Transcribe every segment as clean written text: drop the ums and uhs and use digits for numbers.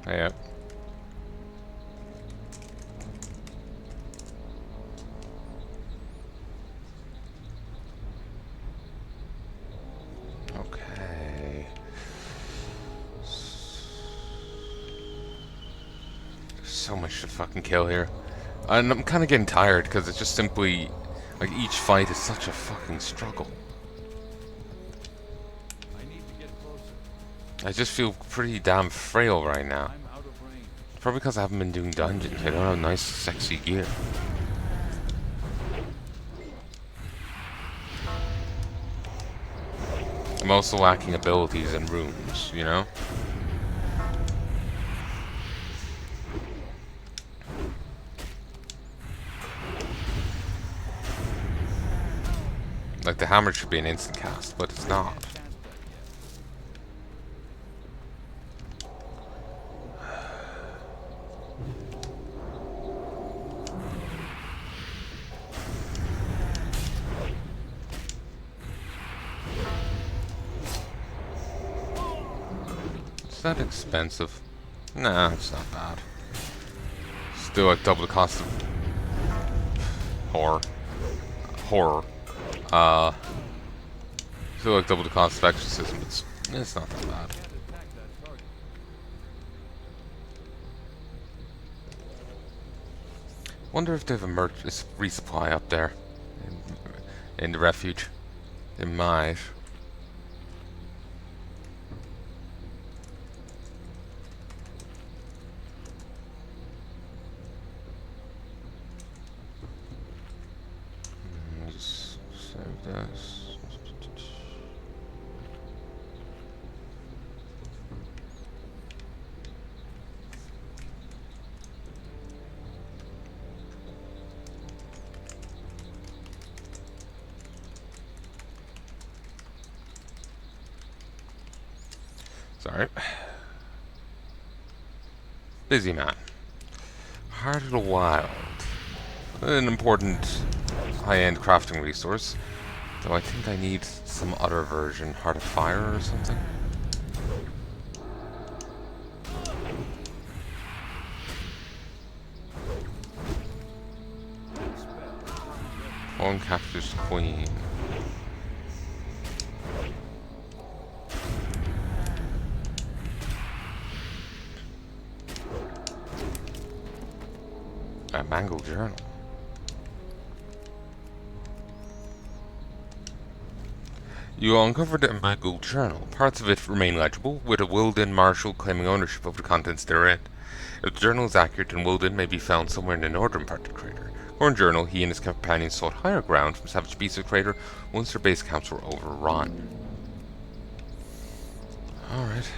Yeah. Okay. So much to fucking kill here. And I'm kind of getting tired because it's just simply like each fight is such a fucking struggle. I just feel pretty damn frail right now. Probably because I haven't been doing dungeons. I don't have nice, sexy gear. I'm also lacking abilities and runes, you know? Like the hammer should be an instant cast, but it's not. Is that expensive? Nah, it's not bad. Still like double the cost of horror. Uh, still like double the cost of exorcism. It's not that bad. Wonder if they have a resupply up there in the refuge. They might. Just save this. Sorry. Busy man. Heart of the Wild. An important high-end crafting resource. Though I think I need some other version. Heart of Fire or something? One captures Queen. A Mango Journal. You uncovered a Mango Journal. Parts of it remain legible, with a Wilden marshal claiming ownership of the contents therein. If the journal is accurate, then Wilden may be found somewhere in the northern part of the crater. According to the journal, he and his companions sought higher ground from savage beasts of the crater once their base camps were overrun. Alright.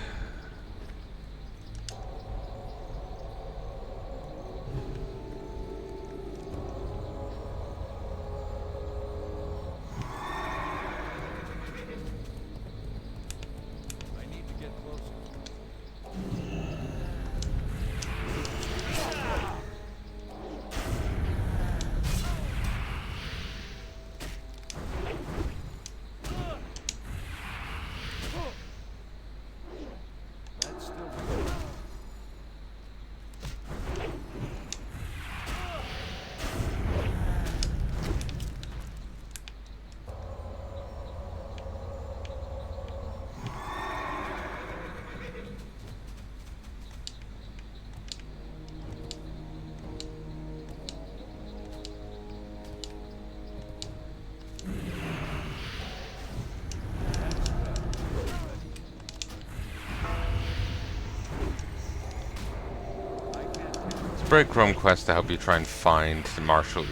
Breadcrumb quest to help you try and find the Marshal's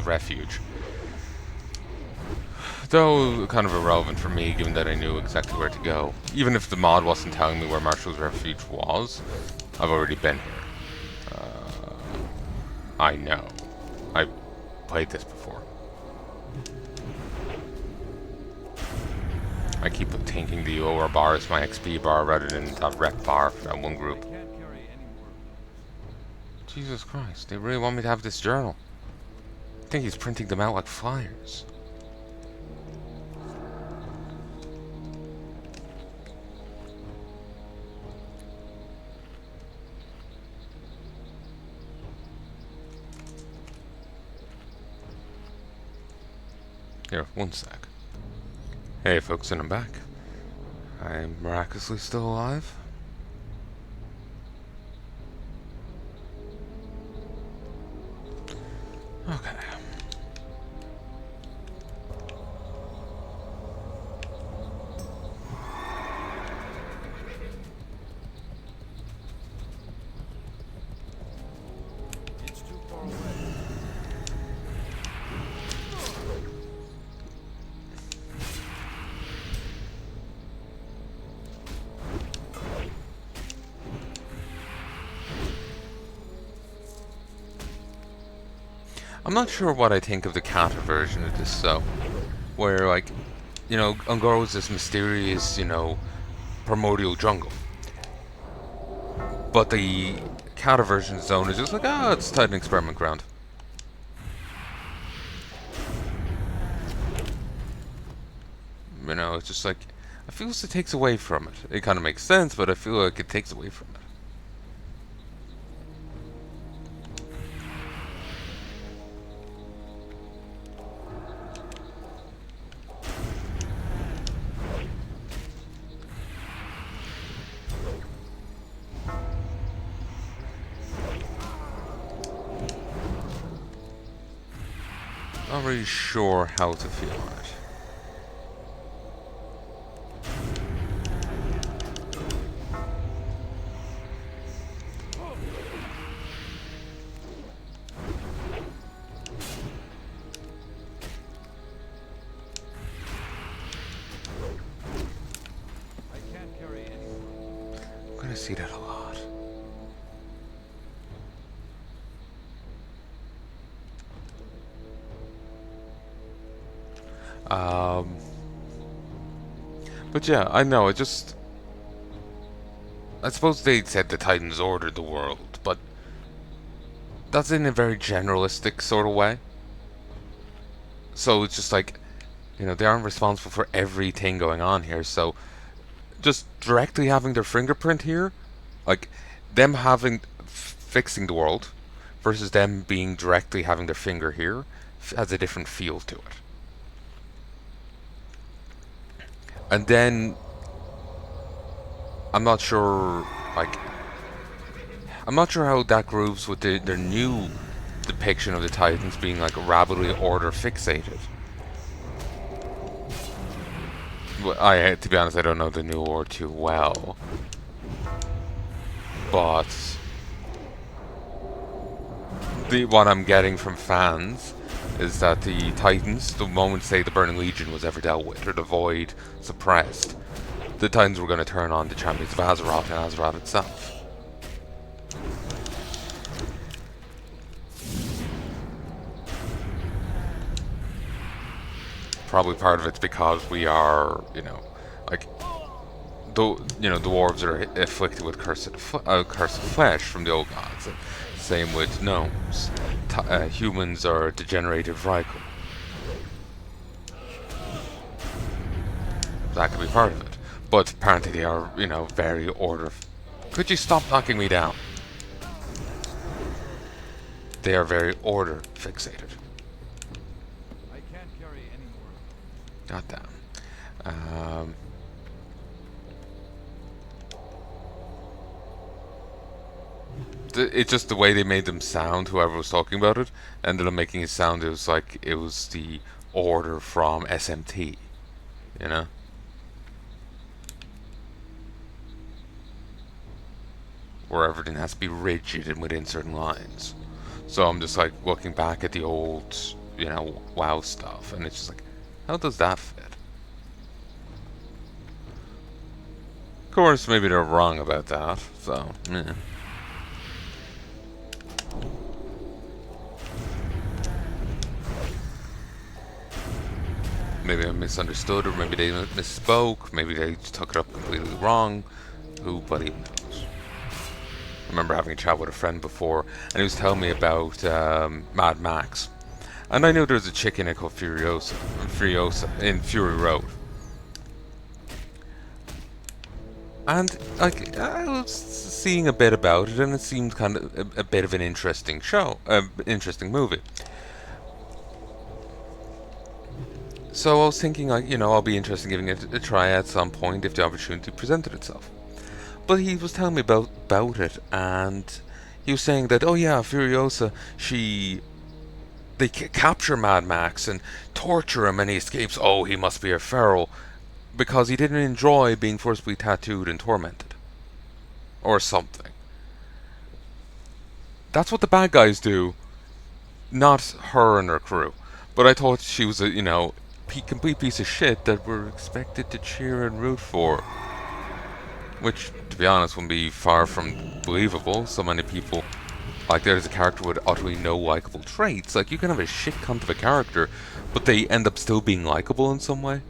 refuge. Though kind of irrelevant for me, given that I knew exactly where to go. Even if the mod wasn't telling me where Marshal's refuge was, I've already been here. I know. I played this before. I keep thinking the OR bar is my XP bar rather than that rep bar for that one group. Jesus Christ, they really want me to have this journal. I think he's printing them out like flyers. Here, one sec. Hey folks, and I'm back. I'm miraculously still alive. Okay. It's too far away. I'm not sure what I think of the counter version of this, though. Where, like, you know, Ungoro is this mysterious, you know, primordial jungle. But the counter version zone is just like, oh, it's Titan experiment ground. You know, it's just like, I feel it takes away from it. It kind of makes sense, but I feel like it takes away from it. Not really sure how to feel on it. I can't carry anymore. I'm gonna see that a lot. But yeah, I know, I suppose they said the Titans ordered the world, but that's in a very generalistic sort of way. So it's just like, you know, they aren't responsible for everything going on here, so just directly having their fingerprint here, like, them fixing the world, versus them being directly having their finger here, has a different feel to it. And then I'm not sure, like, I'm not sure how that grooves with their new depiction of the Titans being like rabidly order fixated. Well, to be honest, I don't know the new lore too well, but what I'm getting from fans is that the Titans, the moment say the Burning Legion was ever dealt with or the Void suppressed, the Titans were going to turn on the champions of Azeroth and Azeroth itself. Probably part of it's because we are, you know, like, the dwarves are afflicted with curse of flesh from the old gods. Same with gnomes. Humans are degenerated Vrykul. That could be part of it. But apparently they are, you know, very order. Could you stop knocking me down? They are very order fixated. I can't carry anymore. Goddamn. It's just the way they made them sound, whoever was talking about it, ended up making it sound, it was like it was the order from SMT, you know? Where everything has to be rigid and within certain lines. So I'm just like looking back at the old, you know, WoW stuff, and it's just like, how does that fit? Of course, maybe they're wrong about that, so, yeah. Maybe I misunderstood, or maybe they misspoke, maybe they took it up completely wrong. Who bloody knows? I remember having a chat with a friend before, and he was telling me about Mad Max. And I knew there was a chick in it called Furiosa in Fury Road. And, like, I was seeing a bit about it, and it seemed kind of a bit of an interesting show, interesting movie. So I was thinking, like, I'll be interested in giving it a try at some point if the opportunity presented itself. But he was telling me about it, and he was saying that, oh yeah, Furiosa, they capture Mad Max and torture him, and he escapes. Oh, he must be a feral because he didn't enjoy being forcibly tattooed and tormented, or something. That's what the bad guys do, not her and her crew. But I thought she was a, complete piece of shit that we're expected to cheer and root for. Which, to be honest, would be far from believable. So many people, like, there's a character with utterly no likable traits. Like, you can have a shit cunt of a character, but they end up still being likable in some way.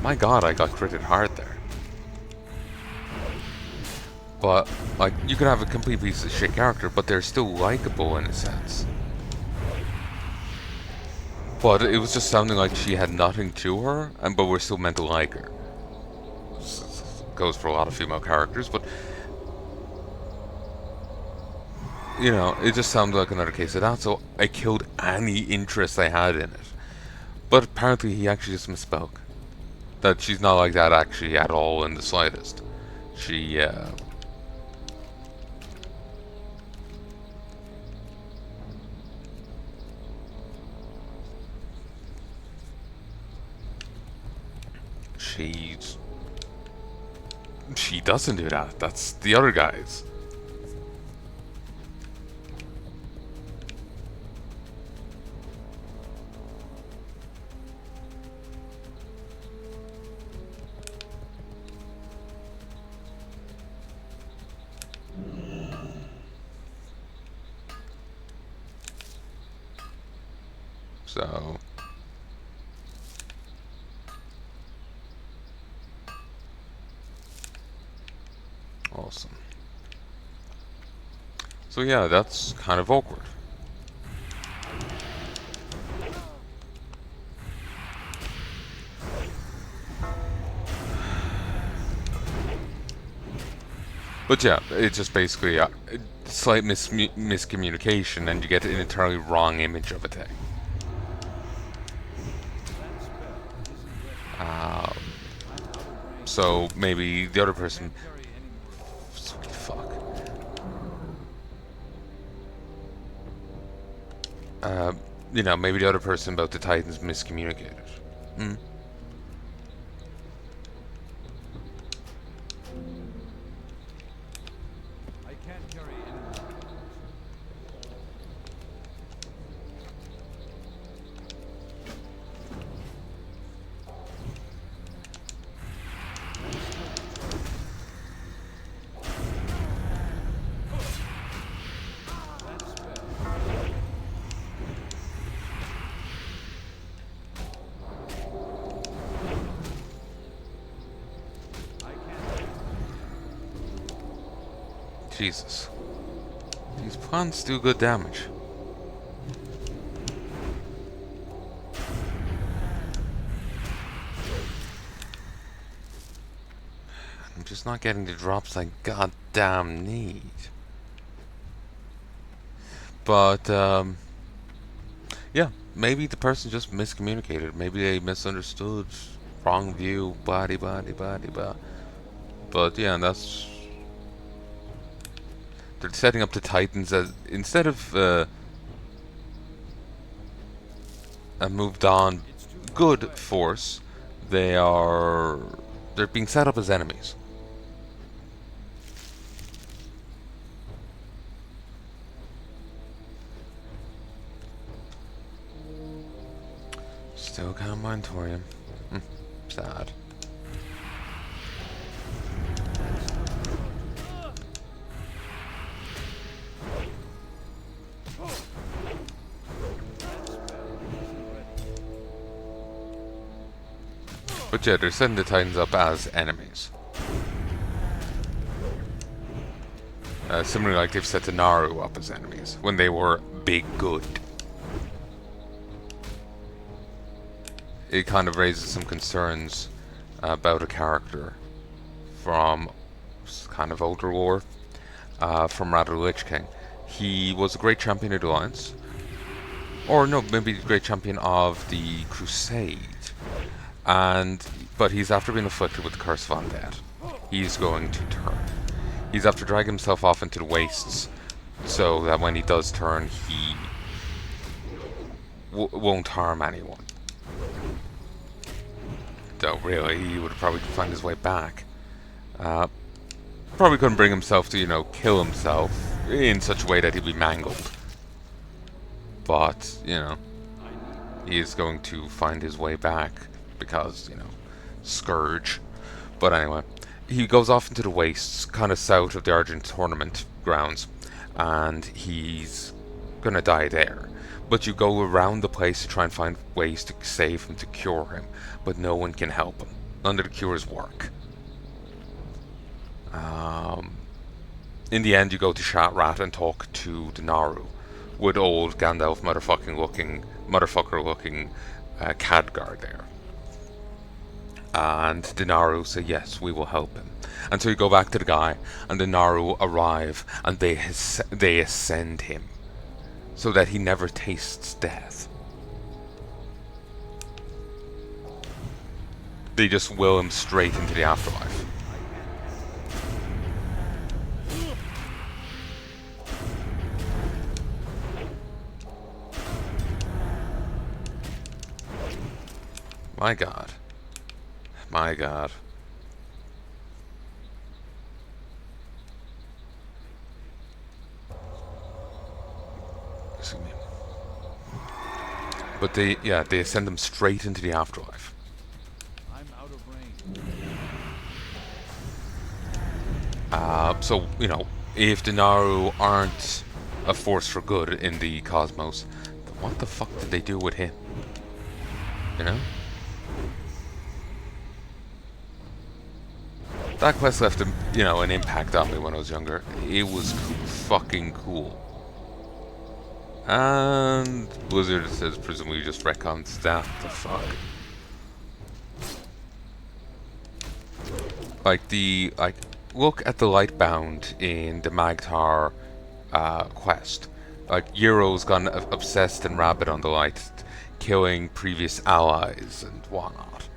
My god, I got critted hard there. But, like, you can have a complete piece of shit character, but they're still likable in a sense. But it was just sounding like she had nothing to her, but we're still meant to like her. Goes for a lot of female characters, but it just sounded like another case of that, so I killed any interest I had in it. But apparently he actually just misspoke. That she's not like that actually at all in the slightest. She, she's... She doesn't do that. That's the other guys. So... Awesome. So yeah, that's kind of awkward. But yeah, it's just basically a slight miscommunication, and you get an entirely wrong image of a thing. So maybe the other person... Sweet fuck. Maybe the other person about the Titans miscommunicated. Hmm. I can't carry any more. Jesus. These plants do good damage. I'm just not getting the drops I goddamn need. But, yeah, maybe the person just miscommunicated. Maybe they misunderstood. Wrong view, blah. But, yeah, that's... They're setting up the Titans as... Instead of, a moved on good force, they're being set up as enemies. Still can't mine thorium. Sad. But yeah, they're setting the Titans up as enemies. Similarly, like they've set the Naru up as enemies when they were big good. It kind of raises some concerns about a character from kind of older lore, from rather Lich King. He was a great champion of the Alliance, or no, maybe the great champion of the Crusade. But he's after being afflicted with the curse of undead. He's going to turn. He's after dragging himself off into the wastes, so that when he does turn, he won't harm anyone. Though really, he would probably find his way back. Probably couldn't bring himself to, kill himself in such a way that he'd be mangled. But, he is going to find his way back because, Scourge. But anyway, he goes off into the wastes, kind of south of the Argent tournament grounds, and he's gonna die there. But you go around the place to try and find ways to save him, to cure him, but no one can help him. None of the cures work. In the end, you go to Shatrat and talk to the Naru, with old Gandalf motherfucker looking Khadgar there. And the Naru say, yes, we will help him. And so you go back to the guy, and the Naru arrive, and they ascend him, so that he never tastes death. They just will him straight into the afterlife. My god. My god. Excuse me. But they send them straight into the afterlife. I'm out of range. So, if the Naru aren't a force for good in the cosmos, then what the fuck did they do with him? That quest left an impact on me when I was younger. It was fucking cool. And Blizzard says presumably just retcons that. The fuck. Look at the Lightbound in the Magtar quest. Euro's gone obsessed and rabid on the light, killing previous allies and whatnot,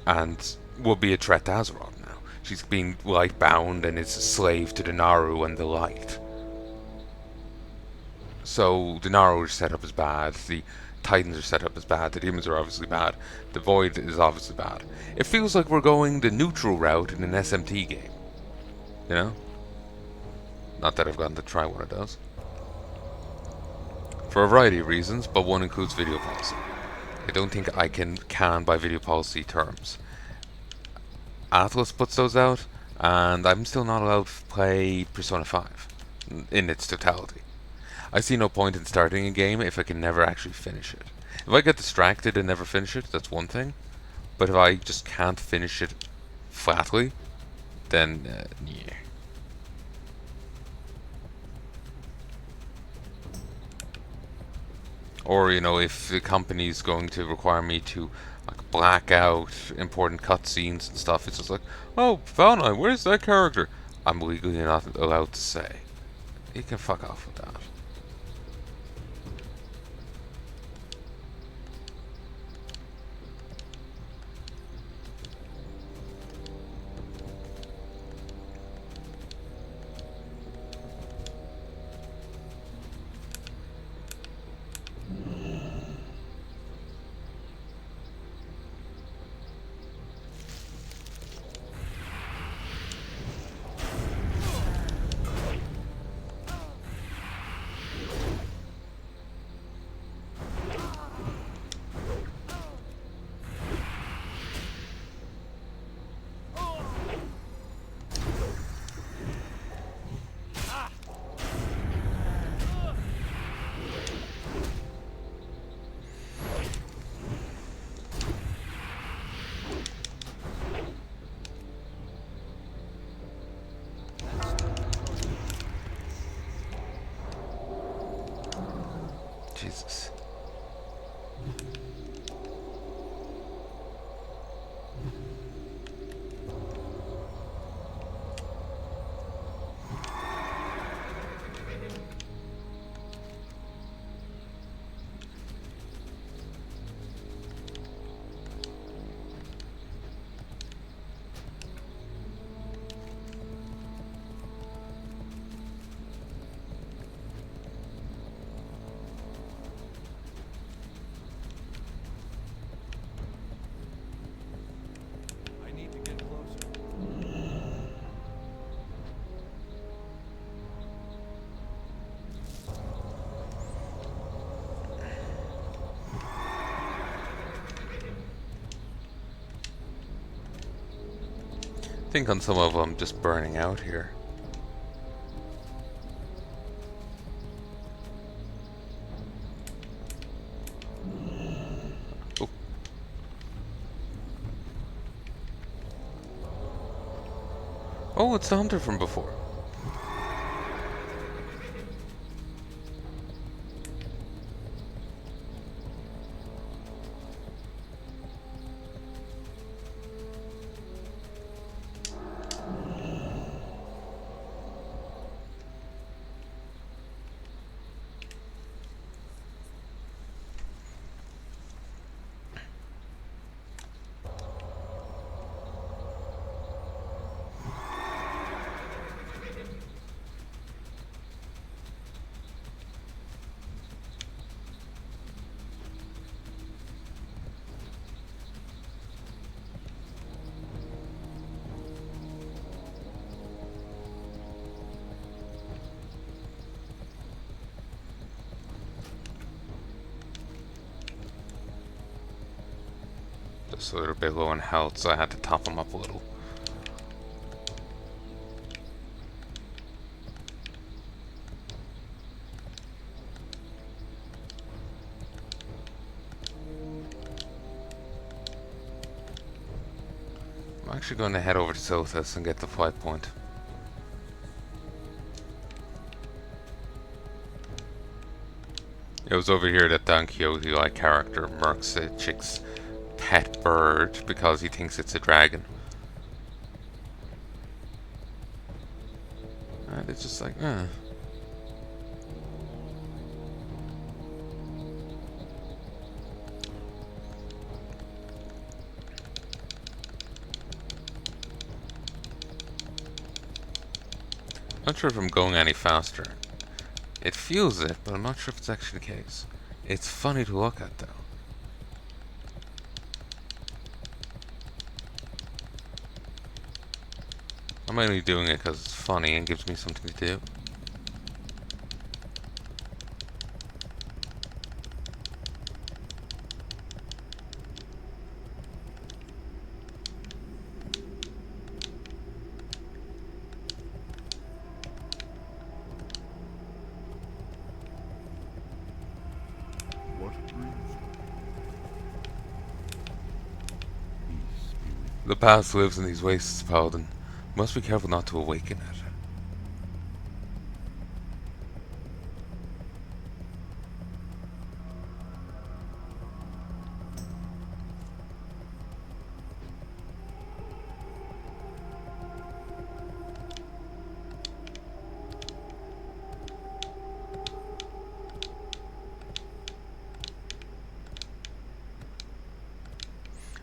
and will be a threat to Azeroth now. She's been light-bound and is a slave to the Naru and the light. So the Naru are set up as bad, the Titans are set up as bad, the Demons are obviously bad, the Void is obviously bad. It feels like we're going the neutral route in an SMT game. Not that I've gotten to try one of those. For a variety of reasons, but one includes video policy. I don't think I can by video policy terms. Atlas puts those out, and I'm still not allowed to play Persona 5 in its totality. I see no point in starting a game if I can never actually finish it. If I get distracted and never finish it, that's one thing. But if I just can't finish it flatly, then yeah. Or, if the company's going to require me to black out important cutscenes and stuff, it's just like, oh, Palnai, where's that character? I'm legally not allowed to say. You can fuck off with that. Jesus. think on some of them just burning out here. Oh. Oh, it's the hunter from before. Just a little bit low in health, so I had to top him up a little. I'm actually going to head over to Silithus and get the flight point. It was over here that Don Quixote-like character murks a chick's pet bird because he thinks it's a dragon. And it's just like, Not sure if I'm going any faster. It feels it, but I'm not sure if it's actually the case. It's funny to look at, though. I'm only doing it because it's funny and gives me something to do. What brings you? Peace be with The past lives in these wastes, Paladin. Must be careful not to awaken it.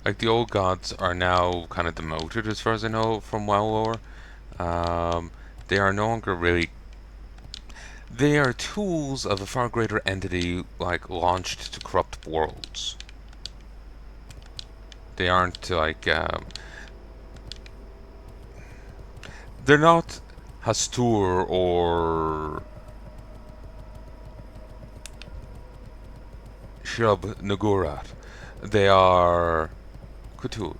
Like, the old gods are now kind of demoted, as far as I know, from WoW lore. They are no longer really... They are tools of a far greater entity, like, launched to corrupt worlds. They aren't, like, they're not Hastur or Shub Nagurat. They are Cthulhu.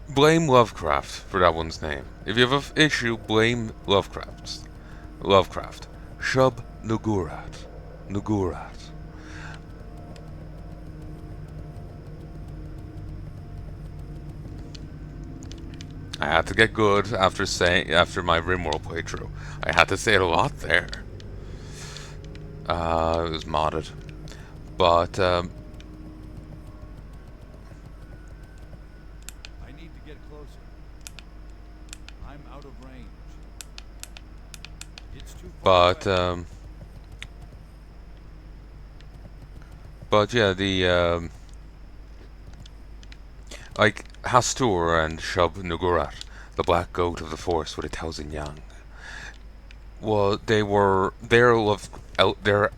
Blame Lovecraft for that one's name. If you have an issue, blame Lovecraft. Shub Nagurat. Nagurat. I had to get good after my RimWorld playthrough. I had to say it a lot there. It was modded. But, I need to get closer. I'm out of range. It's too far away. But yeah, the, like, Hastur and Shub Nugurat, the black goat of the forest with 1,000 young. Well, they're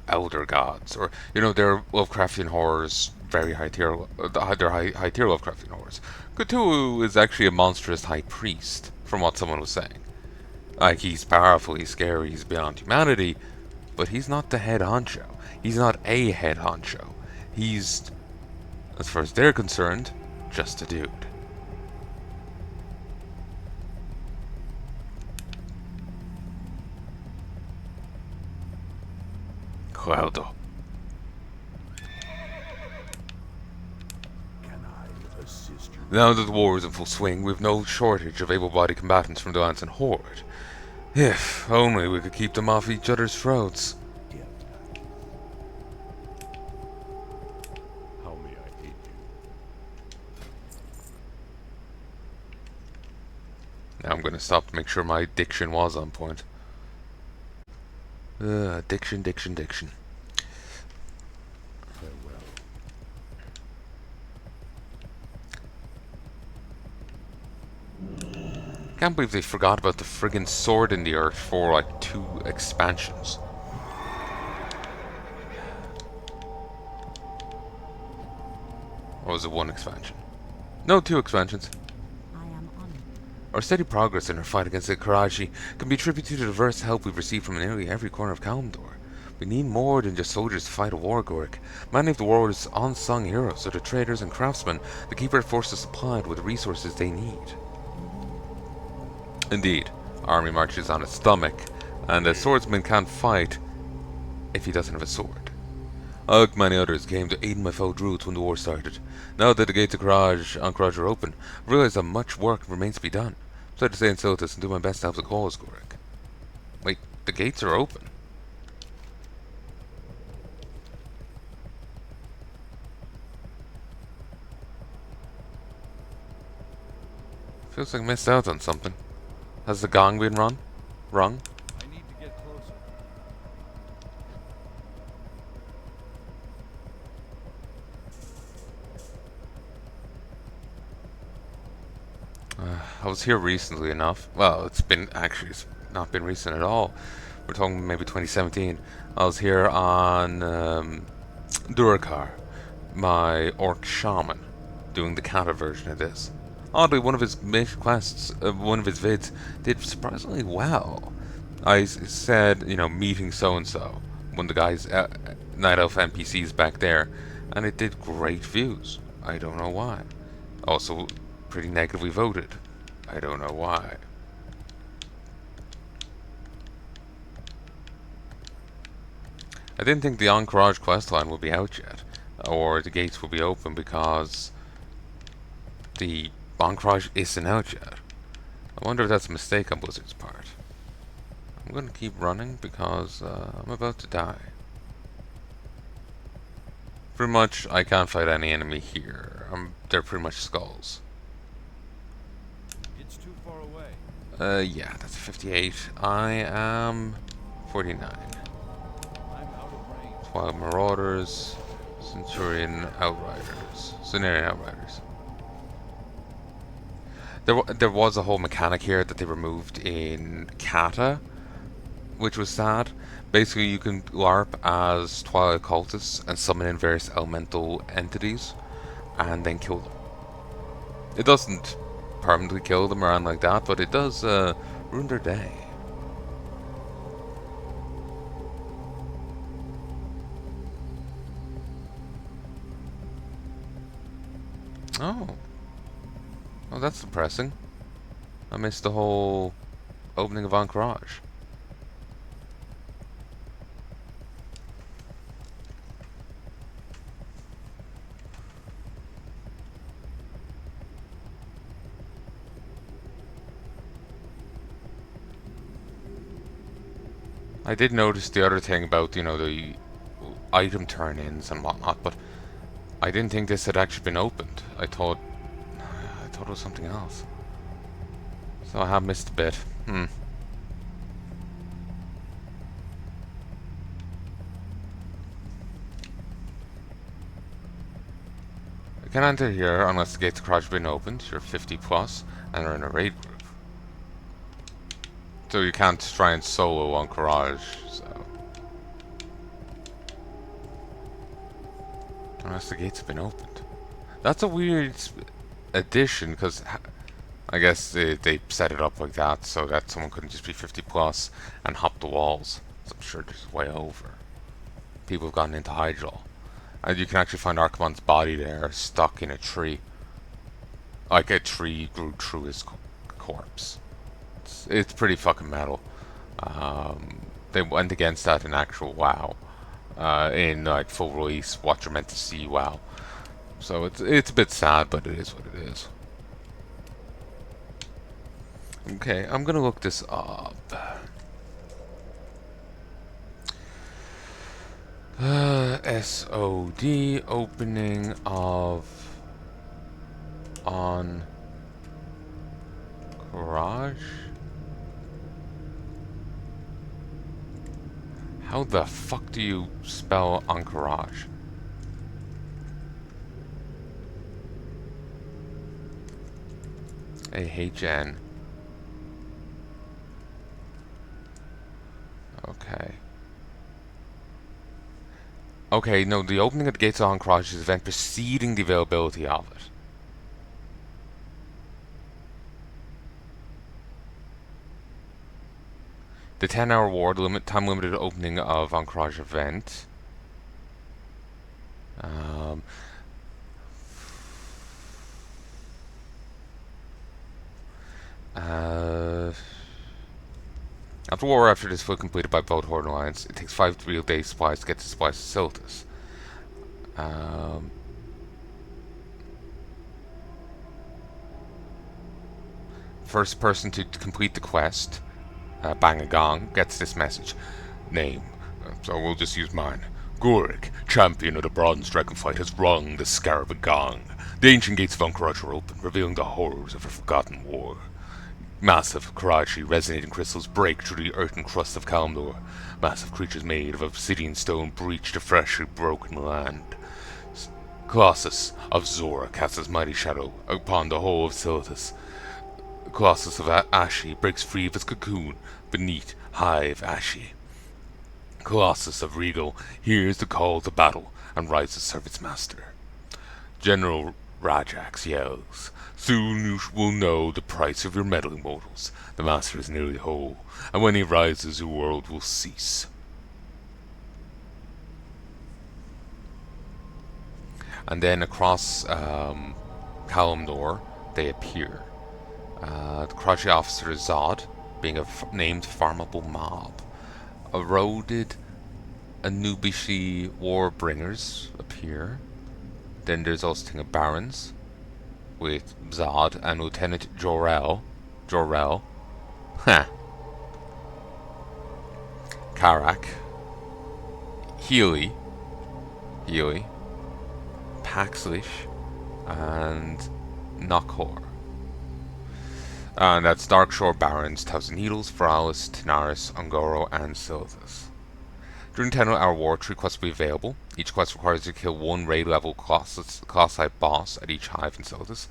elder gods, or, you know, they're Lovecraftian horrors, very high tier, they're high tier Lovecraftian horrors. Cthulhu is actually a monstrous high priest, from what someone was saying. Like, he's powerful, he's scary, he's beyond humanity, but he's not the head honcho. He's not a head honcho. He's, as far as they're concerned, just a dude. Well, though. Can I assist you? Now that the war is in full swing, we've no shortage of able-bodied combatants from the Lance and Horde. If only we could keep them off each other's throats. Definitely. How may I aid you? Now I'm gonna stop to make sure my diction was on point. Diction. Farewell. Can't believe they forgot about the friggin' sword in the earth for like 2 expansions. Or was it 1 expansion? No, 2 expansions. I am honored. Our steady progress in our fight against the Karaji can be attributed to the diverse help we've received from nearly every corner of Kalimdor. We need more than just soldiers to fight a war, Gorik. Many of the war's unsung heroes are the traders and craftsmen that keep our forces supplied with the resources they need. Indeed, army marches on its stomach, and a swordsman can't fight if he doesn't have a sword. I, like many others, came to aid my fellow druids when the war started. Now that the gates of Anchorage are open, I realize that much work remains to be done. So I decided to stay in Silithus and do my best to help the cause, Gorik. Wait, the gates are open? Feels like I missed out on something. Has the gong been rung? I need to get closer. I was here recently enough. Well, it's not been recent at all. We're talking maybe 2017. I was here on Durakar, my orc shaman, doing the kata version of this. Oddly, one of his quests, one of his vids, did surprisingly well. Said, meeting so-and-so, one of the guys, Night Elf NPCs back there, and it did great views. I don't know why. Also, pretty negatively voted. I don't know why. I didn't think the Anchorage questline would be out yet, or the gates would be open because the Anchorage isn't out yet. I wonder if that's a mistake on Blizzard's part. I'm gonna keep running because I'm about to die. Pretty much, I can't fight any enemy here. They're pretty much skulls. It's too far away. Yeah, that's 58. I am 49. I'm out of range. Wild Marauders, Centurion Outriders, Cenarian Outriders. There was a whole mechanic here that they removed in Kata, which was sad. Basically, you can LARP as Twilight Cultists and summon in various elemental entities, and then kill them. It doesn't permanently kill them or anything like that, but it does ruin their day. Oh. Oh, that's depressing. I missed the whole opening of Anchorage. I did notice the other thing about, the item turn-ins and whatnot, but I didn't think this had actually been opened. I thought it was something else. So I have missed a bit. I can enter here unless the gates of Anchorage have been opened. You're 50 plus and are in a raid group. So you can't try and solo on Anchorage, so. Unless the gates have been opened. That's a weird addition, because I guess they set it up like that so that someone couldn't just be 50 plus and hop the walls. So I'm sure there's way over. People have gotten into Hydrall. And you can actually find Archimonde's body there, stuck in a tree. Like a tree grew through his corpse. It's pretty fucking metal. They went against that in actual WoW. in like full release, what you're meant to see. WoW. So it's a bit sad, but it is what it is. Okay, I'm gonna look this up. SOD opening of on Garage. How the fuck do you spell Encourage? AHN. Okay. Okay, no, the opening of the gates of Encourage is the event preceding the availability of it. The 10-hour war, the time limited opening of Encourage event. After war, after it is fully completed by both Horde and Alliance, it takes 5 real days supplies to get the supplies to Silithus. First person to complete the quest, bang a gong, gets this message. Name. So we'll just use mine. Gurik, champion of the Bronze Dragon fight, has rung the scarab gong. The ancient gates of Encourage are open, revealing the horrors of a forgotten war. Massive, Karachi resonating crystals break through the earthen crust of Kalimdor. Massive creatures made of obsidian stone breach the freshly broken land. Colossus of Zora casts his mighty shadow upon the whole of Silithus. Colossus of Ashi breaks free of its cocoon beneath Hive Ashi. Colossus of Regal hears the call to battle and rises to serve its master. General Rajax yells, "Soon you will know the price of your meddling mortals. The master is nearly whole, and when he rises, your world will cease." And then across Kalimdor, they appear. The Karachi officer Zod, being a named farmable mob. Eroded Anubishi Warbringers appear. Then there's also Thing of Barons with Zod and Lieutenant Jor-El. Karak. Healy. Paxlish. And Nokhor. And that's Darkshore Barons, Thousand Needles, Veralis, Tanaris, Ungoro, and Silithus. During the 10-hour war, 3 quests will be available. Each quest requires you to kill 1 raid-level class-type boss at each hive in Silithus,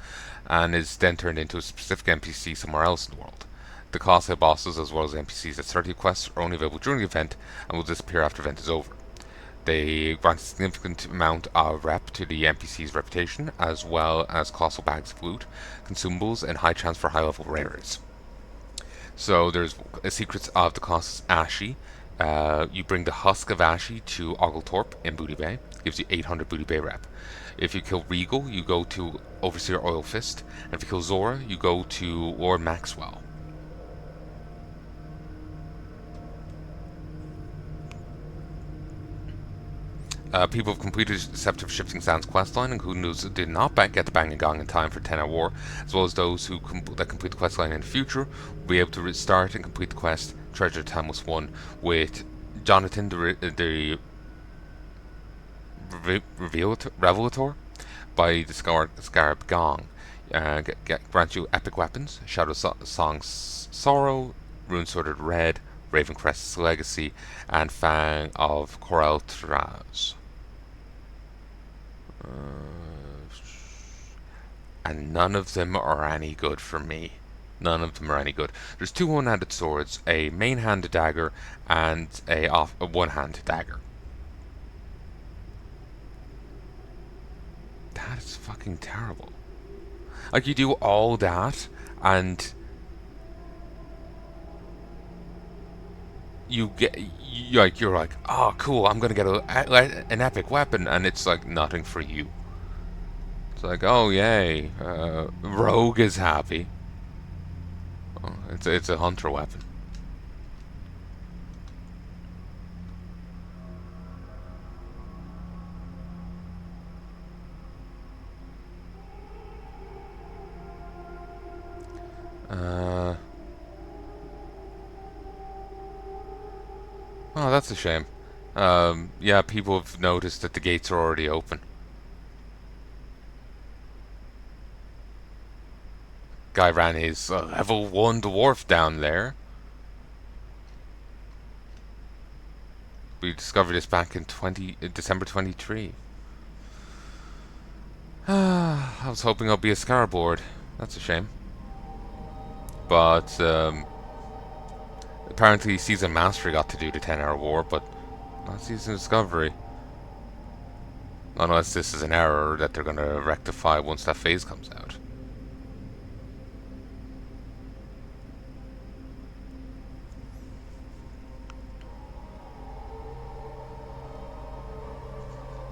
and is then turned into a specific NPC somewhere else in the world. The class-type bosses, as well as NPCs at 30 quests, are only available during the event, and will disappear after the event is over. They grant a significant amount of rep to the NPC's reputation, as well as colossal bags of loot, consumables, and high chance for high-level rares. So there's secrets of the Colossus Ashi. You bring the Husk of Ashi to Oglethorpe in Booty Bay. Gives you 800 Booty Bay rep. If you kill Regal, you go to Overseer Oilfist. And if you kill Zora, you go to Lord Maxwell. People have completed Deceptive Shifting Sands questline, including those who did not get the Bang and Gong in time for 10-hour war, as well as those who that complete the questline in the future, will be able to restart and complete the quest Treasure Time was won with Jonathan the Revelator by the Scarab Gong. Grant you epic weapons, Shadow Song's Sorrow, Rune Sworded Red, Ravencrest's Legacy, and Fang of Coreltraz. And none of them are any good for me. None of them are any good. There's 2 one-handed swords, a main-handed dagger, and a one-handed dagger. That is fucking terrible. Like, you do all that, and you're like, oh cool, I'm gonna get an epic weapon, and it's like nothing for you. It's like, oh yay, Rogue is happy. Oh, it's a hunter weapon. Oh, that's a shame. Yeah, people have noticed that the gates are already open. Guy ran his level 1 dwarf down there. We discovered this back in December 23. I was hoping I'll be a scarboard. That's a shame. But apparently Season Mastery got to do the 10-hour war, but not Season Discovery. Unless this is an error that they're going to rectify once that phase comes out.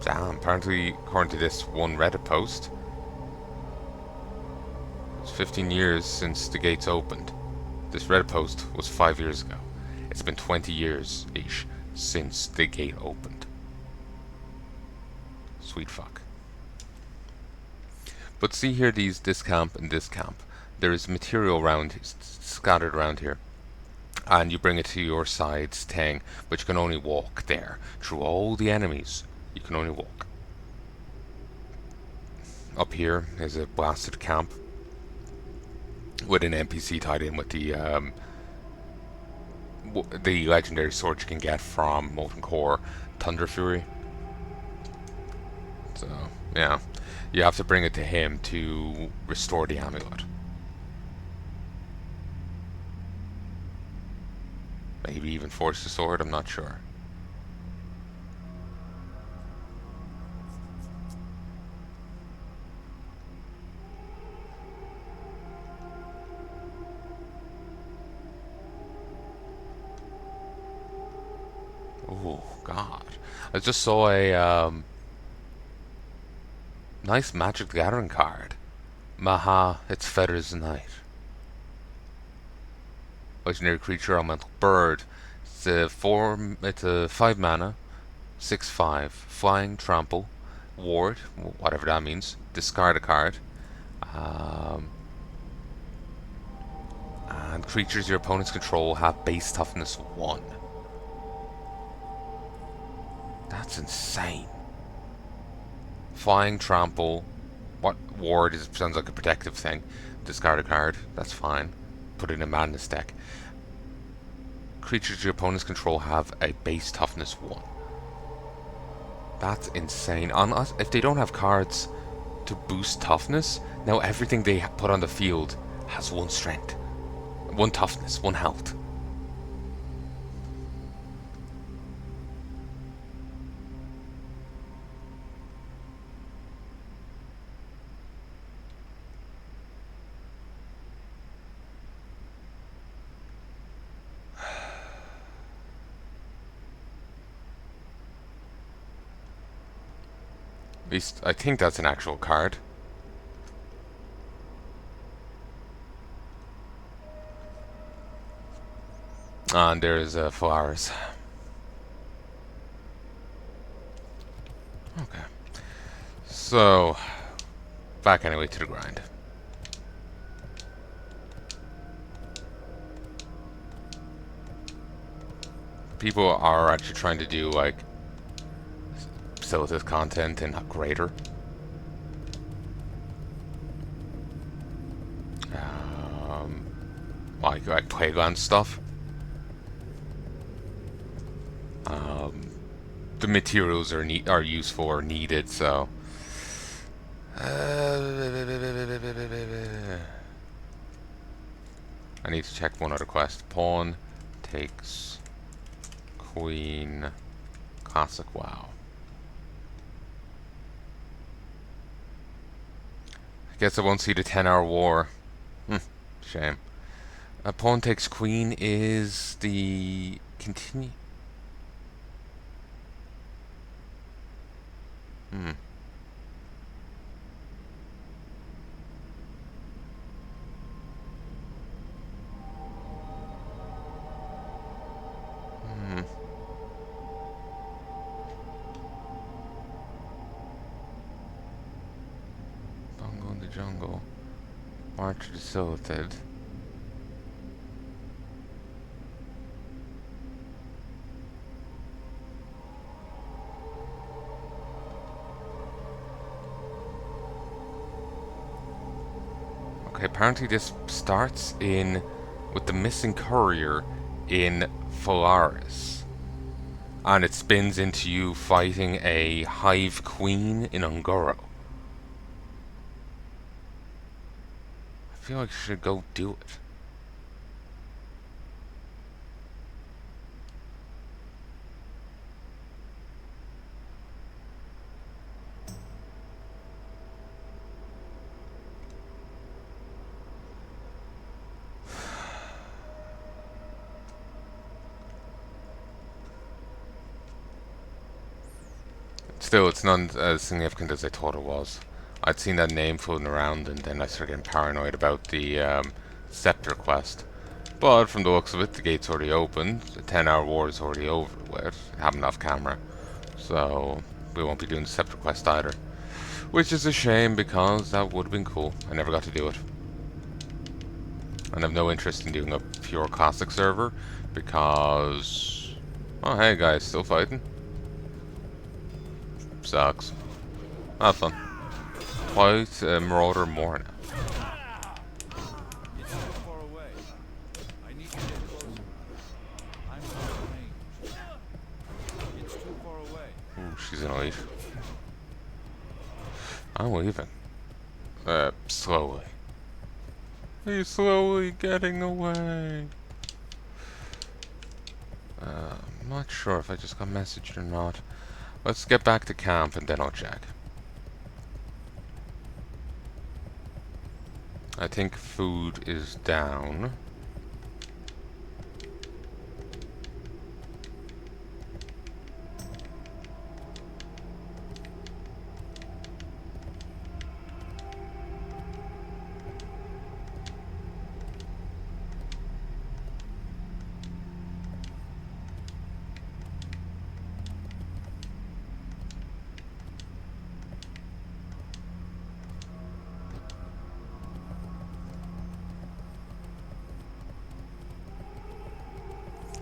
Damn, apparently, according to this one Reddit post, it's 15 years since the gates opened. This Reddit post was 5 years ago. It's been 20 years-ish since the gate opened. Sweet fuck. But see here, this camp and this camp. There is material scattered around here. And you bring it to your side's thing, but you can only walk there. Through all the enemies, you can only walk. Up here is a blasted camp with an NPC tied in with the legendary sword you can get from Molten Core, Thunder Fury. So, yeah. You have to bring it to him to restore the amulet. Maybe even forge the sword, I'm not sure. Oh, God. I just saw a nice Magic the Gathering card. Maha, its feathers night. Legendary creature, elemental bird. It's a 5 mana, 6/5, flying, trample, ward, whatever that means. Discard a card. Um, and creatures your opponents control have base toughness 1. That's insane. Flying, trample. What ward sounds like a protective thing. Discard a card. That's fine. Put it in a madness deck. Creatures your opponents control have a base toughness 1. That's insane. Unless if they don't have cards to boost toughness, now everything they put on the field has 1 strength, 1 toughness, 1 health. At least I think that's an actual card. And there's flowers. Okay. So, back anyway to the grind. People are actually trying to do like Silithus content and greater. Like playground stuff. The materials are useful or needed, so. I need to check one other quest. Pawn takes Queen. Classic WoW. I guess I won't see the 10-hour war. Shame. Pawn takes Queen is the continue. Bongo in the jungle. March to Silithid. . Okay, apparently this starts in with the missing courier in Polaris. And it spins into you fighting a hive queen in Ungoro. I feel like you should go do it. Still, it's not as significant as I thought it was. I'd seen that name floating around, and then I started getting paranoid about the scepter quest. But from the looks of it, the gate's already opened. The 10-hour war is already over with. Happened off camera, so we won't be doing the scepter quest either. Which is a shame because that would have been cool. I never got to do it. And I have no interest in doing a pure classic server because... Oh, hey guys, still fighting? Sucks. Have fun. Quite a Marauder more now. It's too far away. I need to get closer. I'm out of range. It's too far away. Ooh, she's gonna leave. I'm leaving. Slowly. He's slowly getting away. I'm not sure if I just got messaged or not. Let's get back to camp and then I'll check. I think food is down.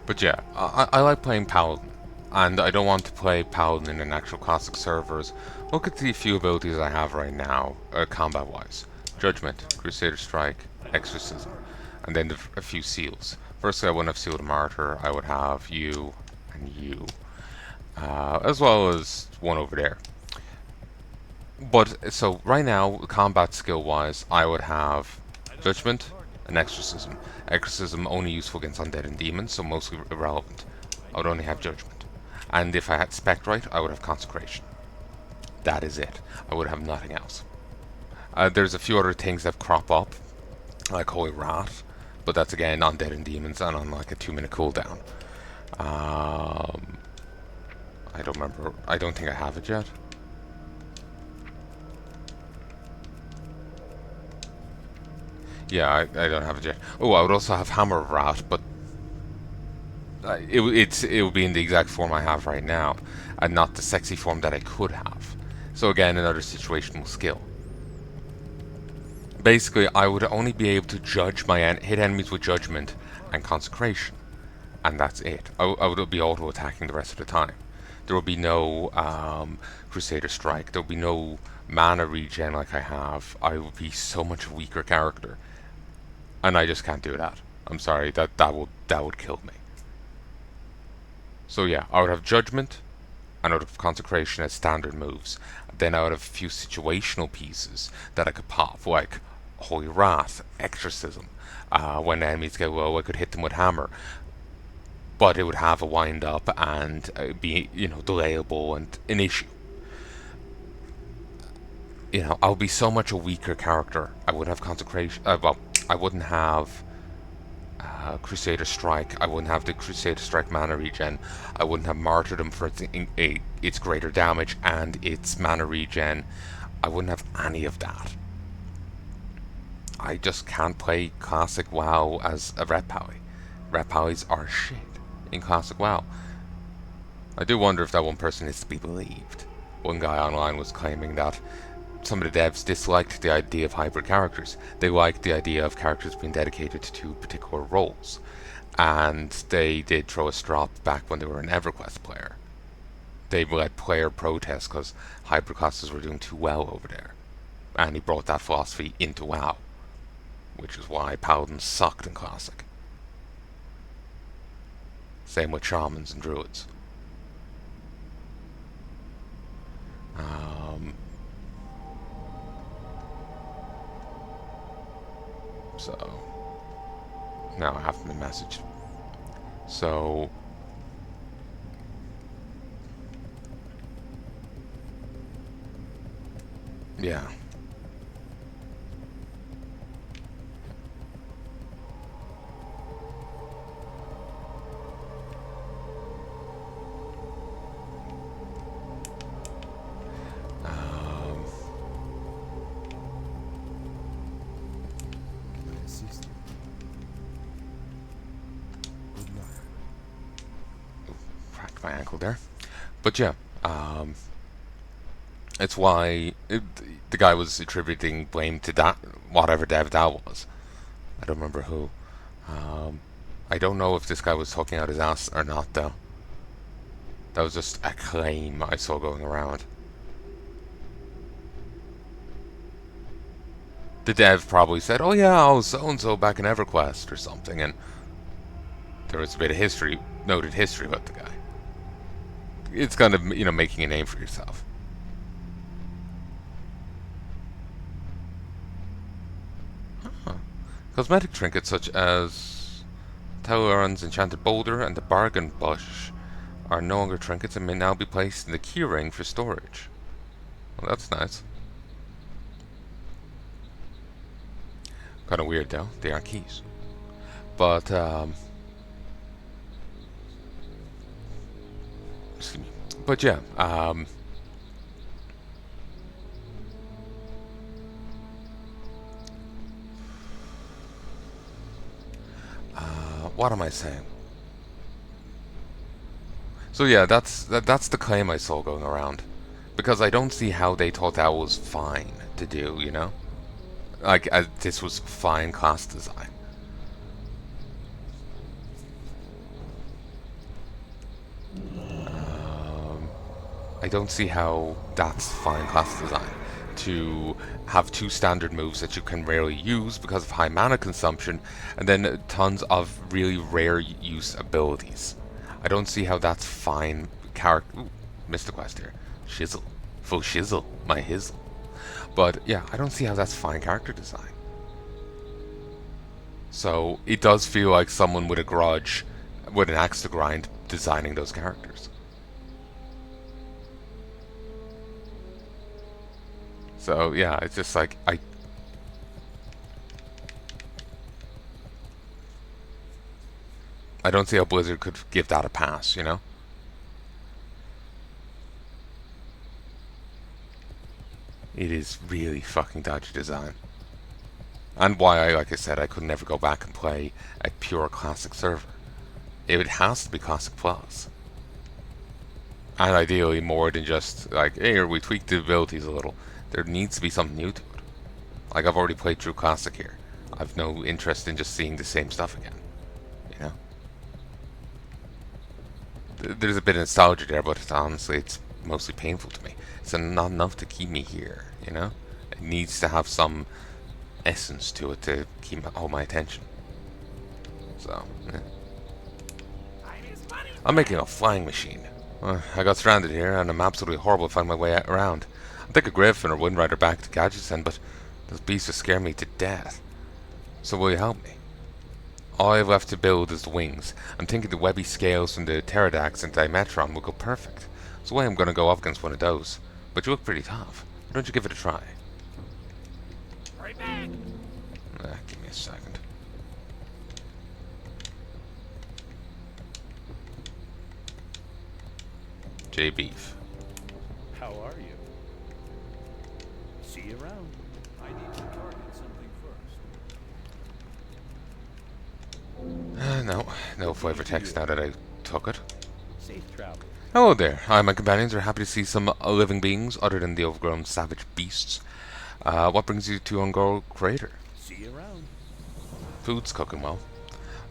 But yeah, I like playing Paladin, and I don't want to play Paladin in an actual classic servers. Look at the few abilities I have right now, combat-wise. Judgment, Crusader Strike, Exorcism, and then a few seals. Firstly, I wouldn't have Sealed Martyr, I would have you and you, as well as one over there. But, so, right now, combat skill-wise, I would have Judgment, and Exorcism. Exorcism only useful against undead and demons, so mostly irrelevant. I would only have Judgment. And if I had Spec right, I would have Consecration. That is it. I would have nothing else. There's a few other things that crop up, like Holy Wrath, but that's again undead and demons and on like a 2-minute cooldown. I don't remember. I don't think I have it yet. Yeah, I don't have it yet. Oh, I would also have Hammer of Wrath, but it would be in the exact form I have right now, and not the sexy form that I could have. So again, another situational skill. Basically, I would only be able to judge my hit enemies with Judgment and Consecration, and that's it. I would be auto-attacking the rest of the time. There will be no Crusader Strike. There will be no mana regen like I have. I would be so much weaker character. And I just can't do that. I'm sorry, that would kill me. So yeah, I would have Judgment, and I would have Consecration as standard moves. Then I would have a few situational pieces that I could pop, like Holy Wrath, Exorcism. When enemies get low, I could hit them with Hammer. But it would have a wind up and be, delayable and an issue. I'll be so much a weaker character. I wouldn't have Consecration. I wouldn't have Crusader Strike. I wouldn't have the Crusader Strike mana regen. I wouldn't have Martyrdom for its greater damage and its mana regen. I wouldn't have any of that. I just can't play classic WoW as a Ret Pally. Ret Pallies are shit in classic WoW. I do wonder if that one person is to be believed. One guy online was claiming that some of the devs disliked the idea of hybrid characters. They liked the idea of characters being dedicated to particular roles. And they did throw a strop back when they were an EverQuest player. They led player protests because hybrid classes were doing too well over there. And he brought that philosophy into WoW. which is why paladins sucked in Classic. Same with shamans and druids. So now I have to message. So yeah. Cracked my ankle there. But yeah, it's why the guy was attributing blame to that, whatever dev that was. I don't remember who. I don't know if this guy was talking out his ass or not, though. That was just a claim I saw going around. The dev probably said, "Oh yeah, I was so-and-so back in EverQuest," or something, and there was a bit of history, noted history about the guy. It's kind of, making a name for yourself. Huh. Cosmetic trinkets such as Tauron's Enchanted Boulder and the Bargain Bush are no longer trinkets and may now be placed in the key ring for storage. Well, that's nice. Kind of weird though, they aren't keys. But, excuse me. But yeah, what am I saying? So yeah, that's the claim I saw going around, because I don't see how they thought that was fine to do, like this was fine class design. I don't see how that's fine class design to have two standard moves that you can rarely use because of high mana consumption, and then tons of really rare use abilities. I don't see how that's fine character. Ooh, missed a quest here. Shizzle. Full shizzle. My hizzle. But yeah, I don't see how that's fine character design. So it does feel like someone with a grudge, with an axe to grind, designing those characters. So yeah, it's just like I don't see how Blizzard could give that a pass, It is really fucking dodgy design. And why like I said, I could never go back and play a pure classic server. It has to be classic plus. And ideally more than just like, hey, we tweaked the abilities a little. There needs to be something new to it. Like, I've already played through classic here. I've no interest in just seeing the same stuff again. There's a bit of nostalgia there, but honestly, it's mostly painful to me. It's not enough to keep me here, It needs to have some essence to it to keep all my attention. So, yeah. I'm making a flying machine. I got stranded here, and I'm absolutely horrible to find my way around. I'll take a Griffin or Windrider back to Gadgetzan, but those beasts will scare me to death. So will you help me? All I have left to build is the wings. I'm thinking the webby scales from the Pterodax and Dimetron will go perfect. So I'm going to go up against one of those. But you look pretty tough. Why don't you give it a try? Right back. Give me a second. J Beef. How are you? See you around. I need to target something first. No flavor text now that I took it. Safe travel. Hello there. My companions are happy to see some living beings other than the overgrown savage beasts. What brings you to Ungoro Crater? See you around. Food's cooking well.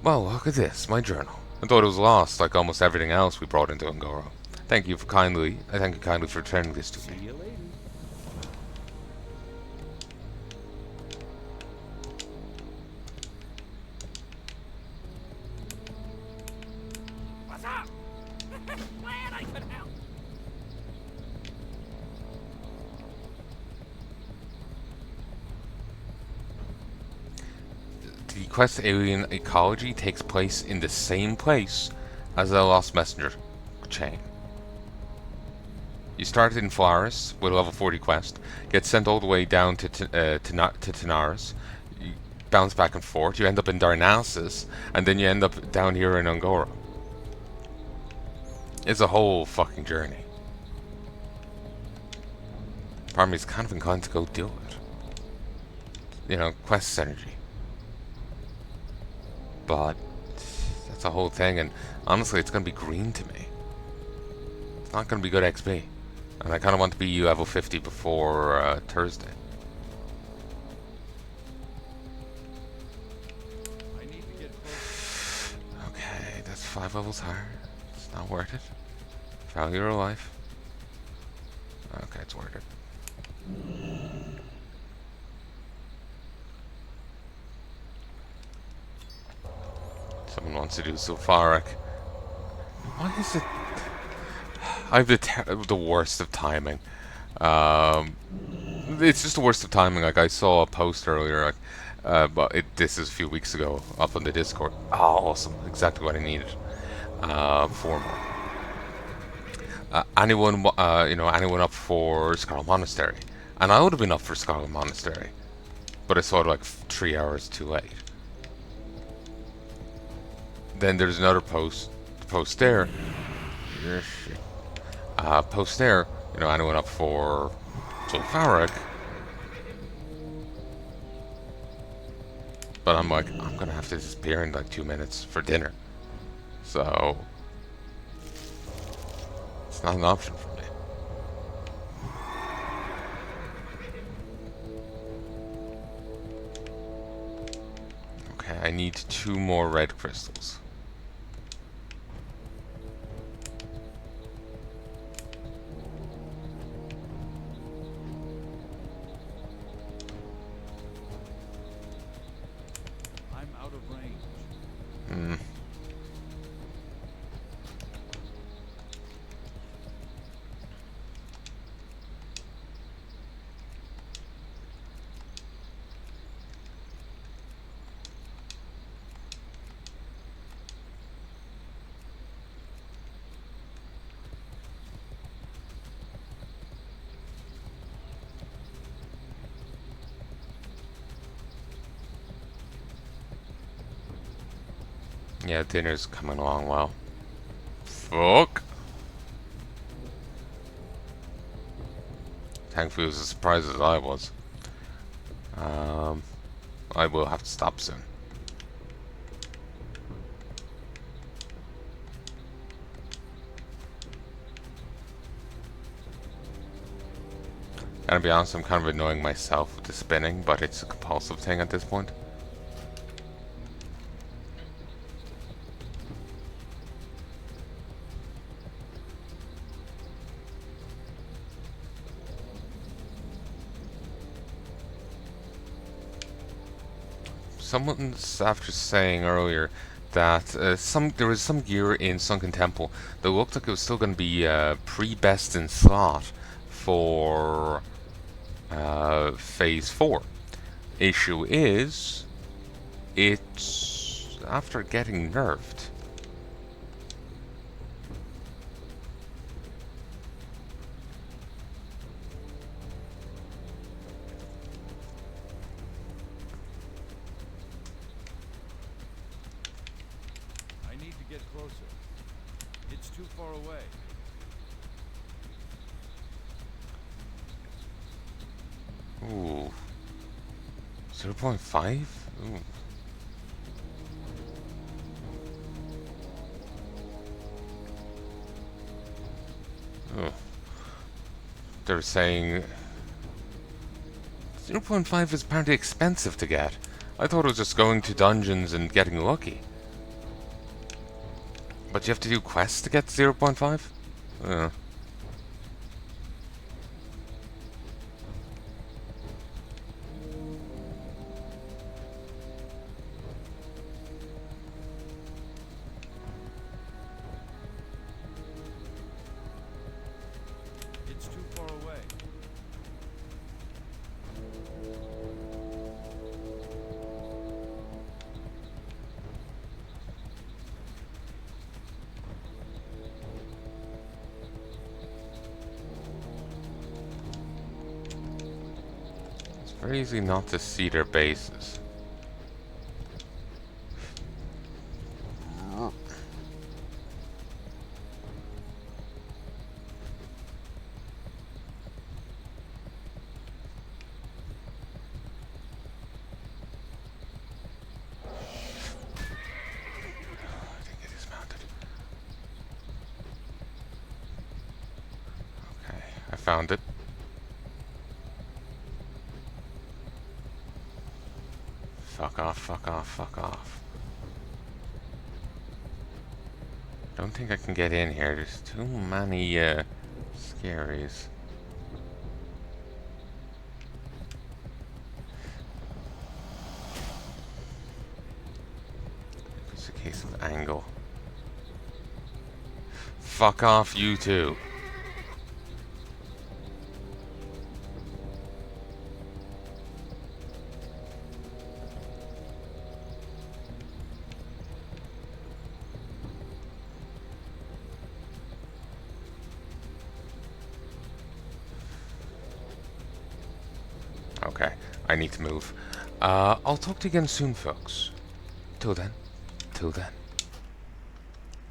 Well, look at this, my journal. I thought it was lost, like almost everything else we brought into Ungoro. Thank you kindly for returning this to See me. you later. up? Glad I could help. The quest alien ecology takes place in the same place as the Lost Messenger chain. You start in Flores with a level 40 quest, get sent all the way down to Tanaris, you bounce back and forth, you end up in Darnassus, and then you end up down here in Angora. It's a whole fucking journey. Part of me is kind of inclined to go do it. You know, quest synergy. But that's a whole thing, and honestly, it's going to be green to me. It's not going to be good XP. And I kind of want to be level 50 before Thursday. I need to get closer. Okay, that's 5 levels higher. It's not worth it. Value your life. Okay, it's worth it. Someone wants to do Sulfuric. Why is it... I have the worst of timing. It's just the worst of timing. Like, I saw a post earlier, like, but this is a few weeks ago, up on the Discord. Oh, awesome. Exactly what I needed. 4 more. Anyone up for Scarlet Monastery? And I would have been up for Scarlet Monastery, but I saw it like 3 hours too late. Then there's another post there. Post there, anyone up for Sulfuric? But I'm like, I'm gonna have to disappear in like 2 minutes for dinner. So it's not an option for me. Okay, I need 2 more red crystals. I'm out of range. Yeah, dinner's coming along well. Fuck. Thankfully, it was as surprised as I was. I will have to stop soon. Gotta be honest, I'm kind of annoying myself with the spinning, but it's a compulsive thing at this point. Someone's after saying earlier that there was some gear in Sunken Temple that looked like it was still going to be pre-best in slot for Phase 4. Issue is, it's after getting nerfed. I need to get closer. It's too far away. Ooh. 0.5? Ooh. Oh. They're saying 0.5 is apparently expensive to get. I thought it was just going to dungeons and getting lucky. But you have to do quests to get 0.5? very easy not to see their bases. I think it is mounted. Okay, I found it. Fuck off, fuck off, fuck off. Don't think I can get in here. There's too many, scaries. It's a case of angle. Fuck off, you two. Okay, I need to move. I'll talk to you again soon, folks. Till then. Till then.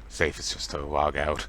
Safe is just to log out.